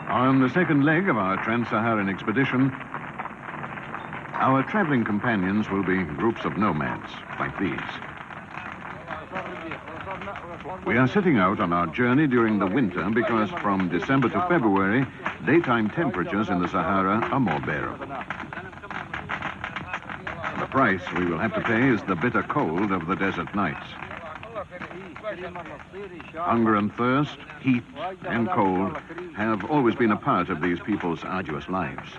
On the second leg of our trans-Saharan expedition, our traveling companions will be groups of nomads, like these. We are setting out on our journey during the winter because from December to February, daytime temperatures in the Sahara are more bearable. The price we will have to pay is the bitter cold of the desert nights. Hunger and thirst, heat and cold have always been a part of these people's arduous lives.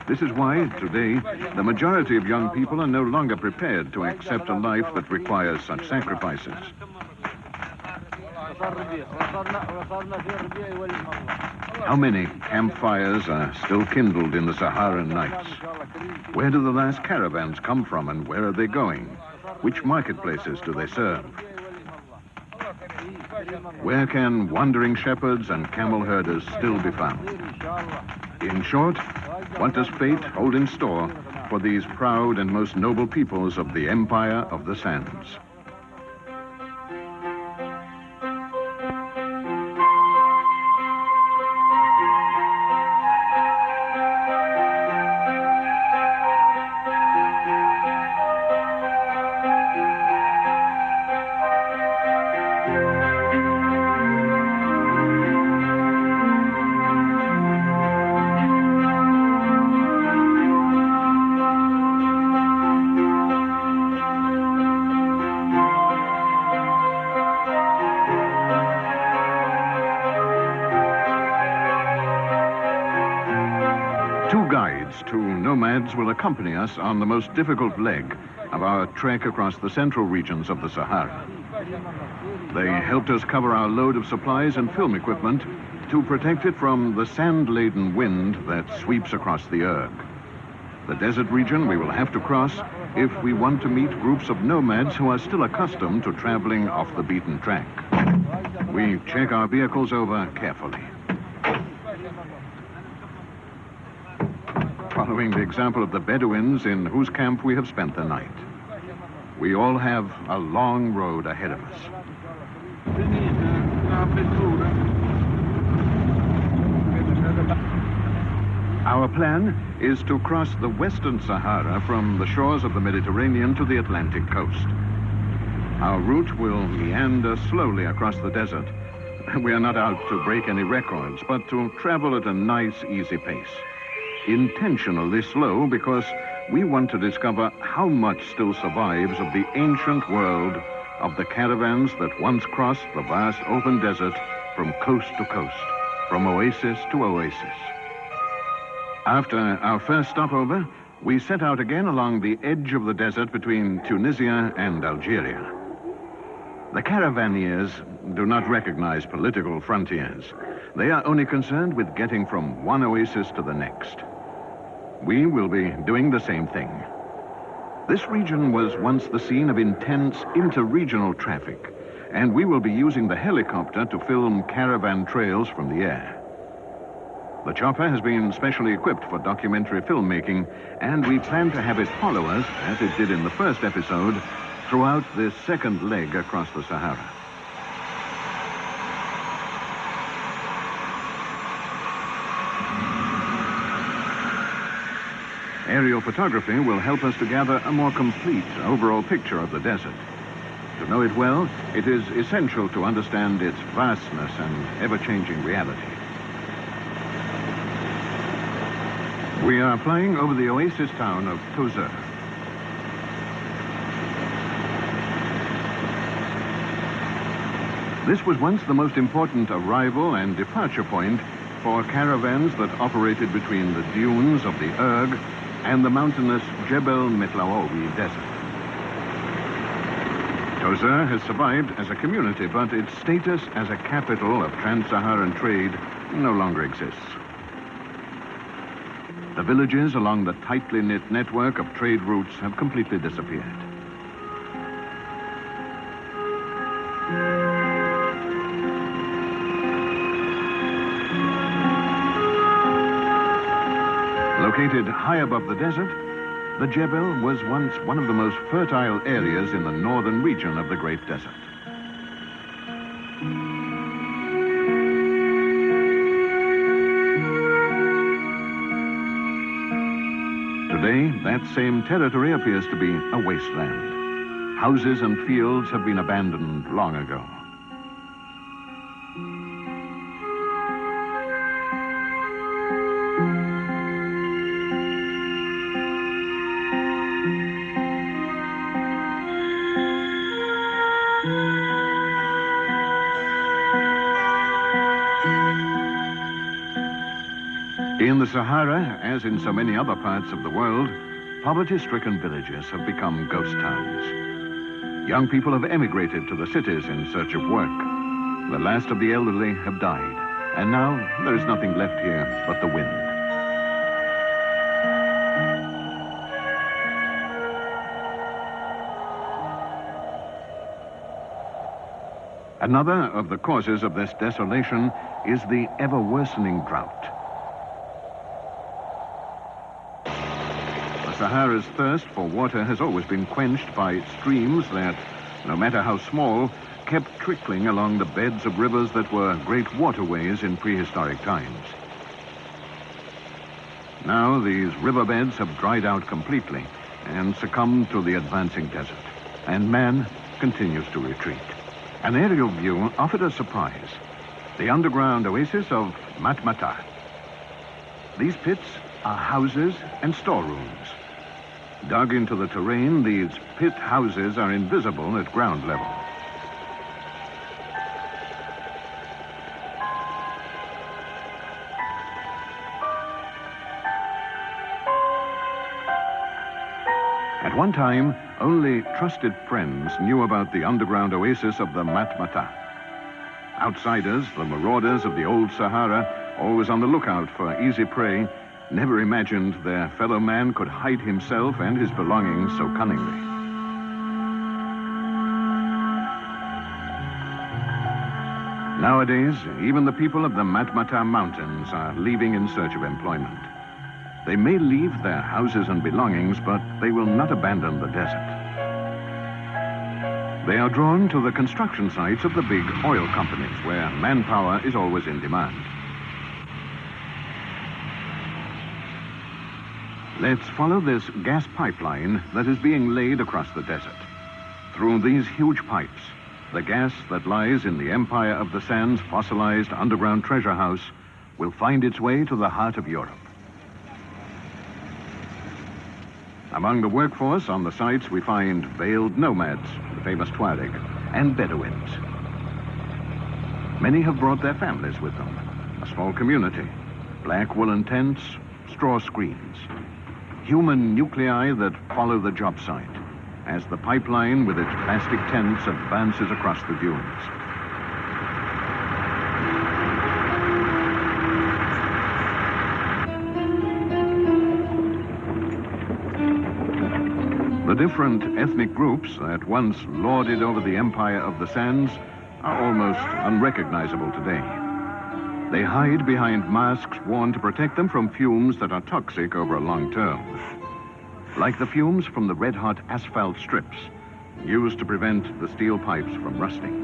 This is why, today, the majority of young people are no longer prepared to accept a life that requires such sacrifices. How many campfires are still kindled in the Saharan nights? Where do the last caravans come from and where are they going? Which marketplaces do they serve? Where can wandering shepherds and camel herders still be found? In short, what does fate hold in store for these proud and most noble peoples of the Empire of the Sands? Two guides, two nomads, will accompany us on the most difficult leg of our trek across the central regions of the Sahara. They helped us cover our load of supplies and film equipment to protect it from the sand-laden wind that sweeps across the Erg. The desert region we will have to cross if we want to meet groups of nomads who are still accustomed to traveling off the beaten track. We check our vehicles over carefully. Following the example of the Bedouins in whose camp we have spent the night. We all have a long road ahead of us. Our plan is to cross the western Sahara from the shores of the Mediterranean to the Atlantic coast. Our route will meander slowly across the desert. We are not out to break any records, but to travel at a nice, easy pace. Intentionally slow because we want to discover how much still survives of the ancient world of the caravans that once crossed the vast open desert from coast to coast, from oasis to oasis. After our first stopover, we set out again along the edge of the desert between Tunisia and Algeria. The caravaneers do not recognize political frontiers. They are only concerned with getting from one oasis to the next. We will be doing the same thing. This region was once the scene of intense inter-regional traffic, and we will be using the helicopter to film caravan trails from the air. The chopper has been specially equipped for documentary filmmaking, and we plan to have it follow us, as it did in the first episode, throughout this second leg across the Sahara. Aerial photography will help us to gather a more complete overall picture of the desert. To know it well, it is essential to understand its vastness and ever-changing reality. We are flying over the oasis town of Tozeur. This was once the most important arrival and departure point for caravans that operated between the dunes of the Erg and the mountainous Jebel Metlaoui desert. Tozeur has survived as a community, but its status as a capital of trans-Saharan trade no longer exists. The villages along the tightly knit network of trade routes have completely disappeared. Located high above the desert, The Jebel was once one of the most fertile areas in the northern region of the Great Desert. Today, that same territory appears to be a wasteland. Houses and fields have been abandoned long ago. In the Sahara, as in so many other parts of the world, poverty-stricken villages have become ghost towns. Young people have emigrated to the cities in search of work. The last of the elderly have died, and now there is nothing left here but the wind. Another of the causes of this desolation is the ever-worsening drought. The Sahara's thirst for water has always been quenched by streams that, no matter how small, kept trickling along the beds of rivers that were great waterways in prehistoric times. Now these riverbeds have dried out completely and succumbed to the advancing desert, and man continues to retreat. An aerial view offered a surprise: the underground oasis of Matmata. These pits are houses and storerooms. Dug into the terrain, these pit houses are invisible at ground level. At one time, only trusted friends knew about the underground oasis of the Matmata. Outsiders, the marauders of the old Sahara, always on the lookout for easy prey, never imagined their fellow man could hide himself and his belongings so cunningly. Nowadays, even the people of the Matmata Mountains are leaving in search of employment. They may leave their houses and belongings, but they will not abandon the desert. They are drawn to the construction sites of the big oil companies, where manpower is always in demand. Let's follow this gas pipeline that is being laid across the desert. Through these huge pipes, the gas that lies in the Empire of the Sand's fossilized underground treasure house will find its way to the heart of Europe. Among the workforce on the sites, we find veiled nomads, the famous Tuareg, and Bedouins. Many have brought their families with them. A small community, black woolen tents, straw screens. Human nuclei that follow the job site as the pipeline with its plastic tents advances across the dunes. The different ethnic groups that once lorded over the Empire of the Sands are almost unrecognizable today. They hide behind masks worn to protect them from fumes that are toxic over a long term. Like the fumes from the red-hot asphalt strips used to prevent the steel pipes from rusting.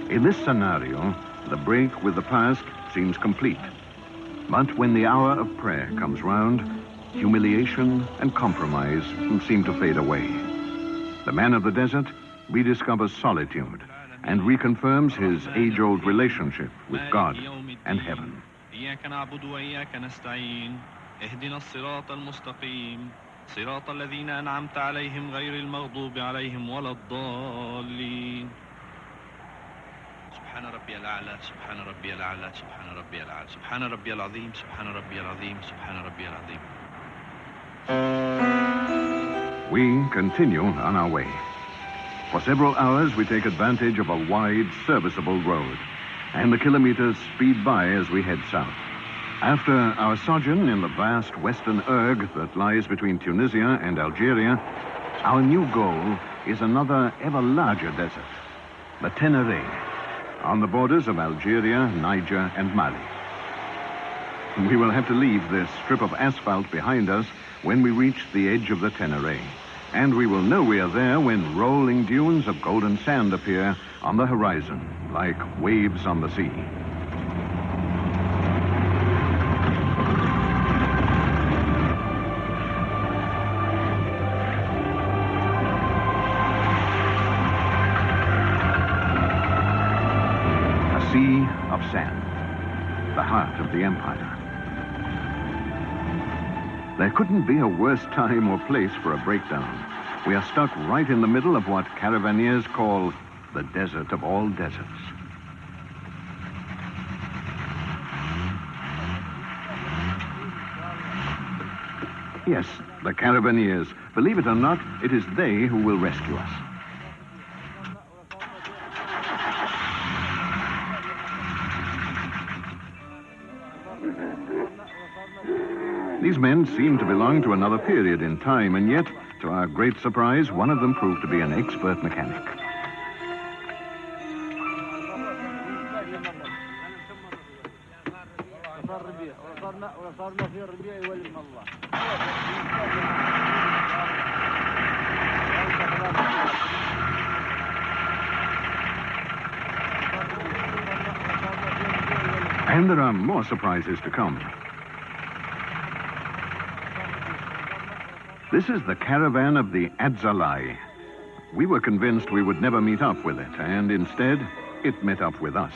In this scenario, the break with the past seems complete. But when the hour of prayer comes round, humiliation and compromise seem to fade away. The man of the desert rediscovers solitude and reconfirms his age-old relationship with God and heaven. صراط الذين أنعمت عليهم غير المغضوب عليهم ولا الضالين سبحان ربي الأعلى سبحان ربي الأعلى سبحان ربي الأعلى سبحان ربي العظيم سبحان ربي العظيم سبحان ربي العظيم. We continue on our way. For several hours we take advantage of a wide, serviceable road, and the kilometers speed by as we head south. After our sojourn in the vast western erg that lies between Tunisia and Algeria, our new goal is another ever larger desert, the Tenere, on the borders of Algeria, Niger, and Mali. We will have to leave this strip of asphalt behind us when we reach the edge of the Tenere, and we will know we are there when rolling dunes of golden sand appear on the horizon, like waves on the sea. A sea of sand, the heart of the empire. There couldn't be a worse time or place for a breakdown. We are stuck right in the middle of what caravaneers call the desert of all deserts. Yes, the caravaneers. Believe it or not, it is they who will rescue us. These men seem to belong to another period in time, and yet, to our great surprise, one of them proved to be an expert mechanic. And there are more surprises to come. This is the caravan of the Adzalai. We were convinced we would never meet up with it, and instead, it met up with us.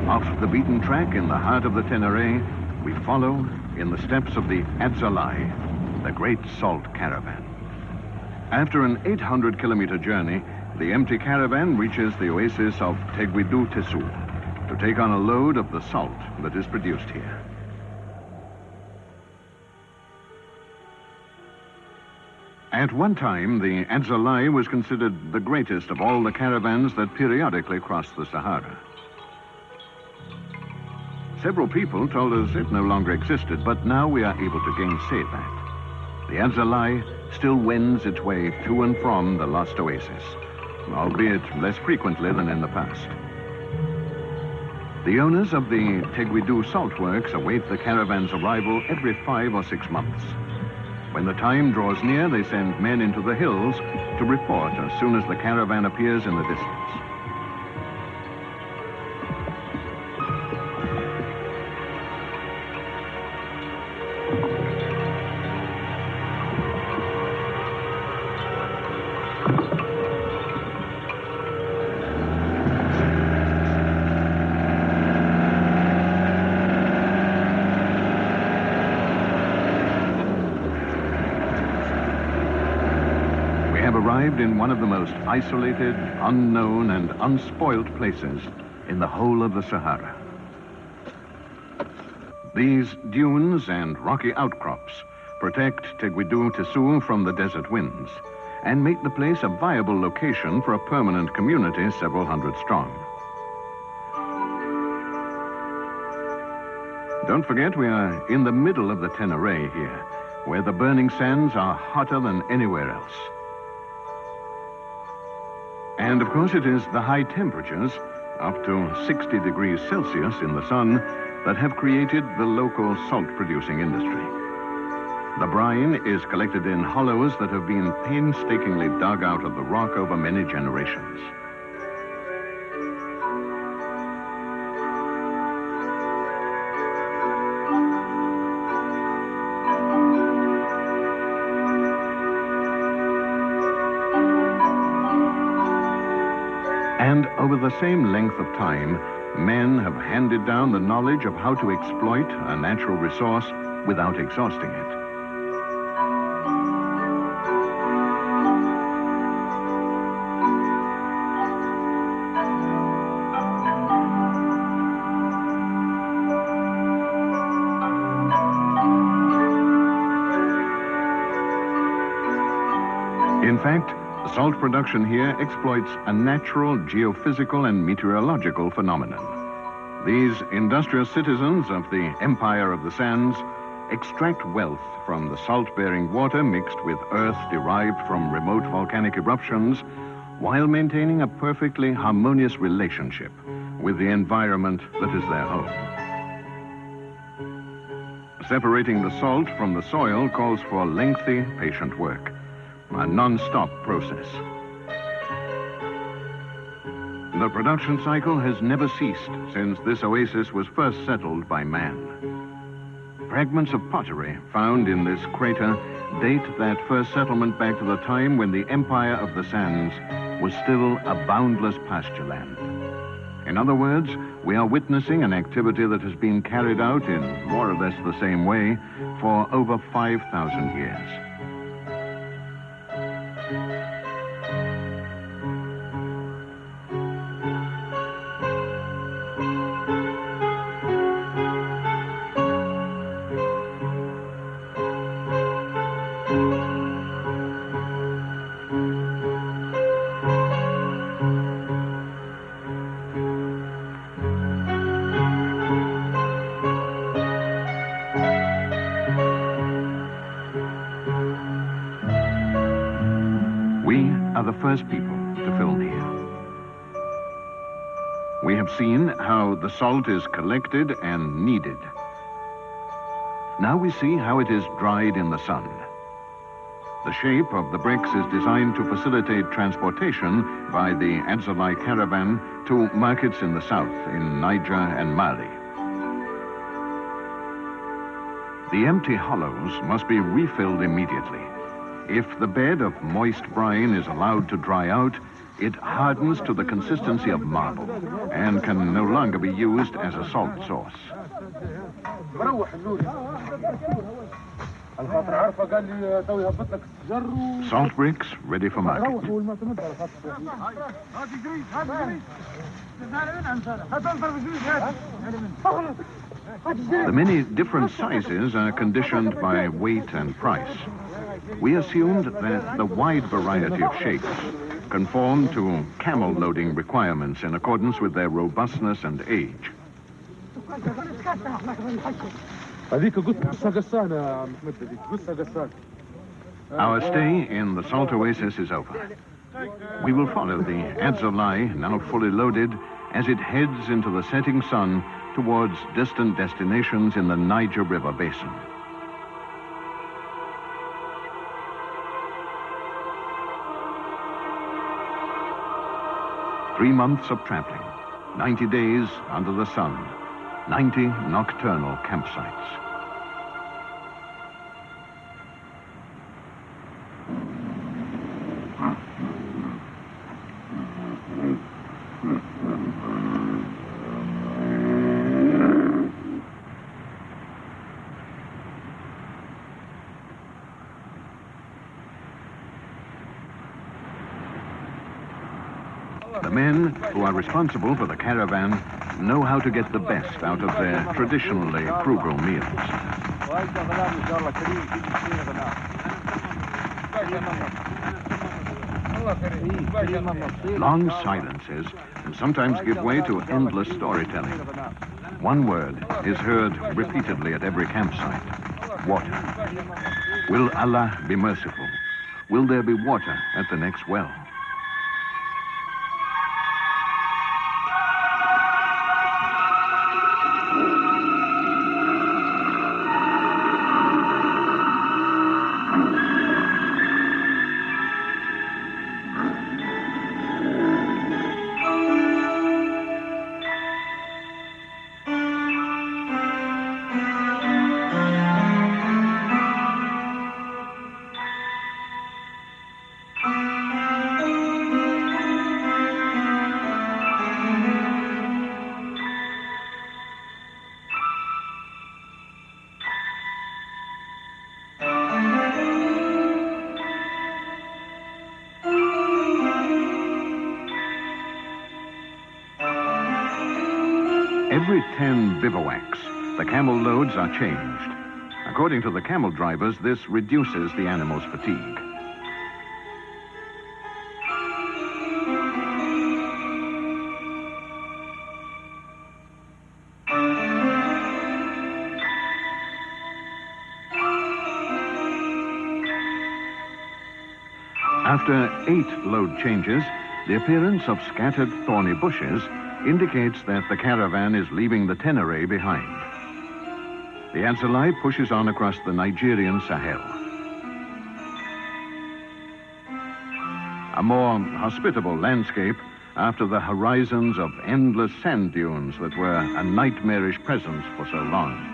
Off the beaten track in the heart of the Tenere, we follow in the steps of the Adzalai, the great salt caravan. After an 800-kilometer journey, the empty caravan reaches the oasis of Teguidu Tesu to take on a load of the salt that is produced here. At one time, the Adzalai was considered the greatest of all the caravans that periodically crossed the Sahara. Several people told us it no longer existed, but now we are able to gainsay that. The Adzalai still wends its way to and from the lost oasis, albeit less frequently than in the past. The owners of the Teguidu salt works await the caravan's arrival every 5 or 6 months. When the time draws near, they send men into the hills to report as soon as the caravan appears in the distance. Arrived in one of the most isolated, unknown, and unspoilt places in the whole of the Sahara. These dunes and rocky outcrops protect Teguidu Tesu from the desert winds and make the place a viable location for a permanent community several hundred strong. Don't forget, we are in the middle of the Tenere here, where the burning sands are hotter than anywhere else. And of course, it is the high temperatures, up to 60 degrees Celsius in the sun, that have created the local salt-producing industry. The brine is collected in hollows that have been painstakingly dug out of the rock over many generations. And over the same length of time, men have handed down the knowledge of how to exploit a natural resource without exhausting it. In fact, The salt production here exploits a natural geophysical and meteorological phenomenon. These industrious citizens of the Empire of the Sands extract wealth from the salt-bearing water mixed with earth derived from remote volcanic eruptions while maintaining a perfectly harmonious relationship with the environment that is their home. Separating the salt from the soil calls for lengthy, patient work, a non-stop process. The production cycle has never ceased since this oasis was first settled by man. Fragments of pottery found in this crater date that first settlement back to the time when the Empire of the Sands was still a boundless pasture land. In other words, we are witnessing an activity that has been carried out in more or less the same way for over 5,000 years. We are the first people to film here. We have seen how the salt is collected and kneaded. Now we see how it is dried in the sun. The shape of the bricks is designed to facilitate transportation by the Adzalai caravan to markets in the south, in Niger and Mali. The empty hollows must be refilled immediately. If the bed of moist brine is allowed to dry out, it hardens to the consistency of marble and can no longer be used as a salt source. Salt bricks ready for market. The many different sizes are conditioned by weight and price. We assumed that the wide variety of shapes conform to camel loading requirements in accordance with their robustness and age. Our stay in the salt oasis is over. We will follow the Adzalai, now fully loaded, as it heads into the setting sun towards distant destinations in the Niger River basin. Three months of traveling, 90 days under the sun, 90 nocturnal campsites. The men who are responsible for the caravan know how to get the best out of their traditionally frugal meals. Long silences sometimes give way to endless storytelling. One word is heard repeatedly at every campsite: water. Will Allah be merciful? Will there be water at the next well? Every 10 bivouacs, the camel loads are changed. According to the camel drivers, this reduces the animal's fatigue. After 8 load changes, the appearance of scattered thorny bushes indicates that the caravan is leaving the Tenere behind. The Adzalai pushes on across the Nigerian Sahel. A more hospitable landscape after the horizons of endless sand dunes that were a nightmarish presence for so long.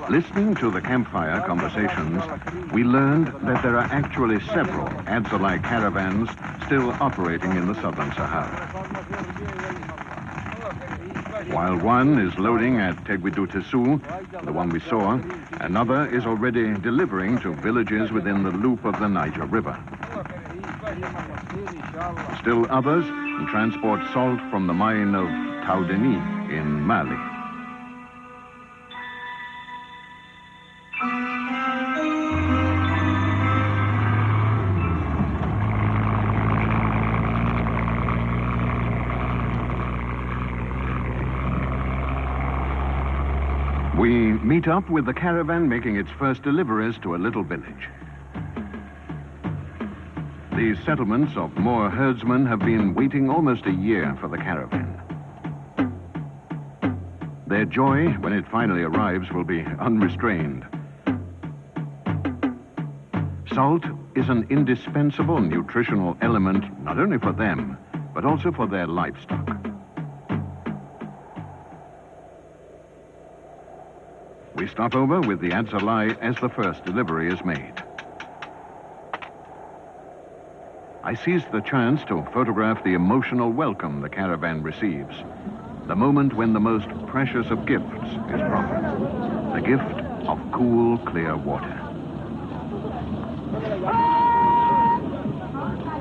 Listening to the campfire conversations, we learned that there are actually several Adzalai caravans still operating in the southern Sahara. While one is loading at Teguidutesu, the one we saw, another is already delivering to villages within the loop of the Niger River. Still others transport salt from the mine of Taudeni in Mali. We meet up with the caravan making its first deliveries to a little village. These settlements of Moor herdsmen have been waiting almost a year for the caravan. Their joy when it finally arrives will be unrestrained. Salt is an indispensable nutritional element not only for them, but also for their livestock. We stop over with the Adzalai as the first delivery is made. I seize the chance to photograph the emotional welcome the caravan receives, the moment when the most precious of gifts is proffered, the gift of cool, clear water.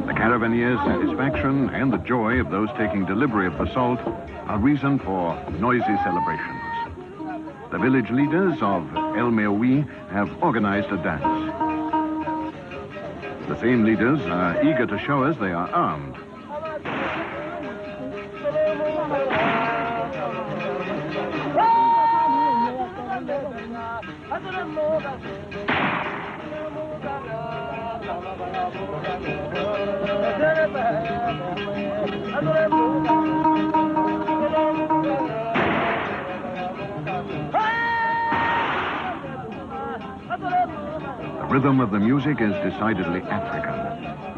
The caravanier's satisfaction and the joy of those taking delivery of the salt are reason for noisy celebrations. The village leaders of El Meoui have organized a dance. The same leaders are eager to show us they are armed. The rhythm of the music is decidedly African,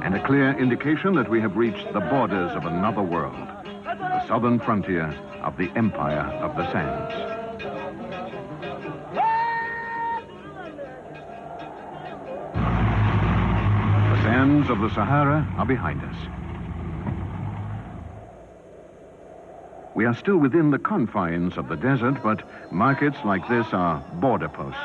and a clear indication that we have reached the borders of another world, the southern frontier of the Empire of the Sands. The sands of the Sahara are behind us. We are still within the confines of the desert, but markets like this are border posts.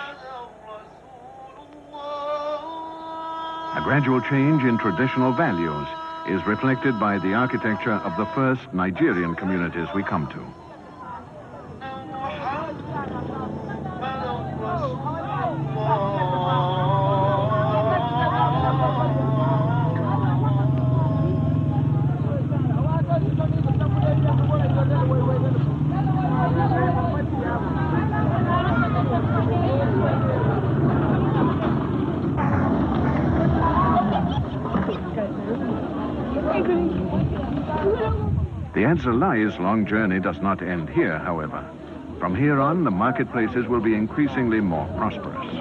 A gradual change in traditional values is reflected by the architecture of the first Nigerian communities we come to. The Adzalai's long journey does not end here, however. From here on, the marketplaces will be increasingly more prosperous.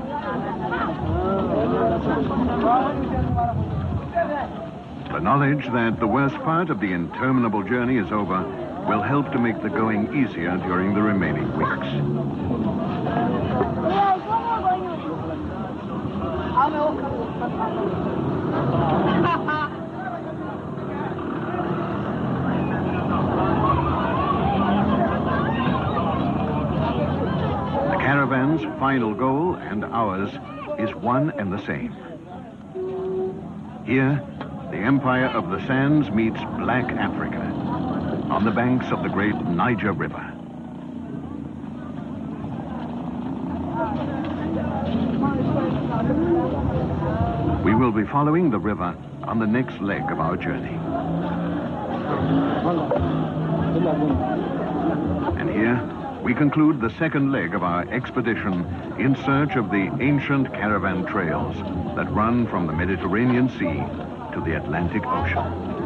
The knowledge that the worst part of the interminable journey is over will help to make the going easier during the remaining weeks. final goal and ours is one and the same. Here, the empire of the sands meets Black Africa on the banks of the great Niger River. We will be following the river on the next leg of our journey. And here, we conclude the second leg of our expedition in search of the ancient caravan trails that run from the Mediterranean Sea to the Atlantic Ocean.